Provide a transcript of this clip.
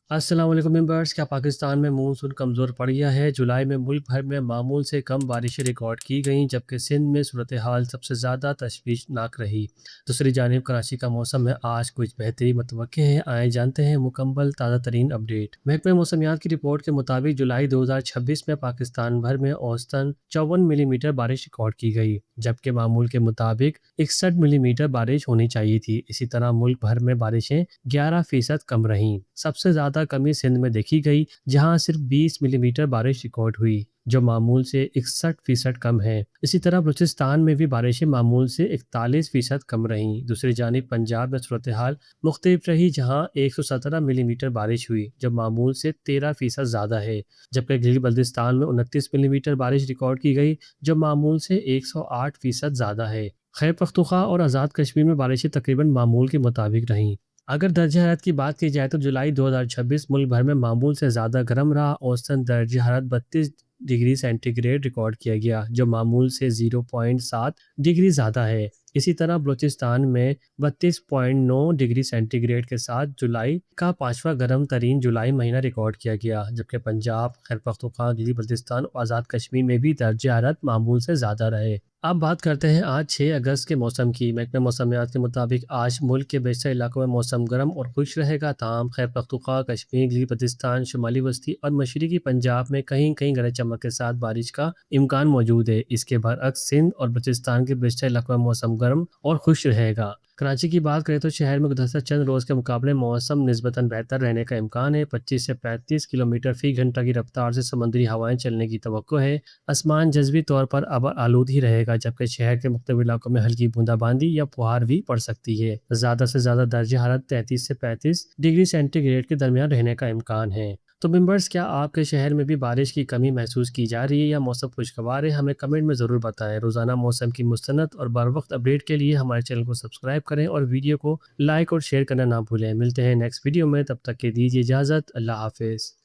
السلام علیکم ممبرس، کیا پاکستان میں مونسون کمزور پڑ گیا ہے؟ جولائی میں ملک بھر میں معمول سے کم بارشیں ریکارڈ کی گئیں، جبکہ سندھ میں صورتحال سب سے زیادہ تشویشناک رہی۔ دوسری جانب کراچی کا موسم میں آج کچھ بہتری متوقع ہے۔ آئے جانتے ہیں مکمل تازہ ترین اپڈیٹ۔ محکمہ موسمیات کی رپورٹ کے مطابق جولائی 2026 میں پاکستان بھر میں اوسطاً 54 ملی میٹر بارش ریکارڈ کی گئی، جبکہ معمول کے مطابق 61 ملی میٹر بارش ہونی چاہیے تھی۔ اسی طرح ملک بھر میں بارشیں 11% کم رہیں۔ سب سے زیادہ کمی سندھ میں دیکھی گئی، جہاں صرف 20 ملی میٹر بارش ریکارڈ ہوئی، جو معمول سے 61% کم ہے۔ اسی طرح بلوچستان میں بھی بارشیں معمول سے 41% کم رہیں۔ دوسری جانب پنجاب میں صورتحال مختلف رہی، جہاں 117 ملی میٹر بارش ہوئی، جو معمول سے 13% زیادہ ہے، جبکہ گلگت بلتستان میں 29 ملی میٹر بارش ریکارڈ کی گئی، جو معمول سے 108% زیادہ ہے۔ خیبر پختونخوا اور آزاد کشمیر میں بارشیں تقریباً معمول کے مطابق رہیں۔ اگر درجہ حرارت کی بات کی جائے تو جولائی 2026 ملک بھر میں معمول سے زیادہ گرم رہا۔ اوسطاً درجہ حرارت 32 ڈگری سینٹی گریڈ ریکارڈ کیا گیا، جو معمول سے 0.7 ڈگری زیادہ ہے۔ اسی طرح بلوچستان میں 32.9 ڈگری سینٹی گریڈ کے ساتھ جولائی کا 5واں گرم ترین جولائی مہینہ ریکارڈ کیا گیا، جبکہ پنجاب، خیبر پختونخوا، گلگت بلتستان اور آزاد کشمیر میں بھی درجہ حرارت معمول سے زیادہ رہے۔ اب بات کرتے ہیں آج 6 اگست کے موسم کی۔ محکمہ موسمیات کے مطابق آج ملک کے بیشتر علاقوں میں موسم گرم اور خشک رہے گا، تاہم خیبر پختونخوا، کشمیر، گلگت بلتستان، شمالی وسطی اور مشرقی پنجاب میں کہیں کہیں گرج چمک کے ساتھ بارش کا امکان موجود ہے۔ اس کے برعکس سندھ اور بلوچستان کے بیشتر علاقوں میں موسم گرم اور خشک رہے گا۔ کراچی کی بات کریں تو شہر میں گزشتہ چند روز کے مقابلے موسم نسبتاً بہتر رہنے کا امکان ہے۔ 25 سے 35 کلومیٹر فی گھنٹہ کی رفتار سے سمندری ہوائیں چلنے کی توقع ہے۔ آسمان جزوی طور پر ابر آلود ہی رہے گا، جبکہ شہر کے مختلف علاقوں میں ہلکی بوندا باندی یا پھوار بھی پڑ سکتی ہے۔ زیادہ سے زیادہ درجہ حرارت 33 سے 35 ڈگری سینٹی گریڈ کے درمیان رہنے کا امکان ہے۔ تو ممبرز، کیا آپ کے شہر میں بھی بارش کی کمی محسوس کی جا رہی ہے یا موسم خوشگوار ہے؟ ہمیں کمنٹ میں ضرور بتائیں۔ روزانہ موسم کی مستند اور بروقت اپڈیٹ کے لیے ہمارے چینل کو سبسکرائب کریں اور ویڈیو کو لائک اور شیئر کرنا نہ بھولیں۔ ملتے ہیں نیکسٹ ویڈیو میں، تب تک کے دیجیے اجازت۔ اللہ حافظ۔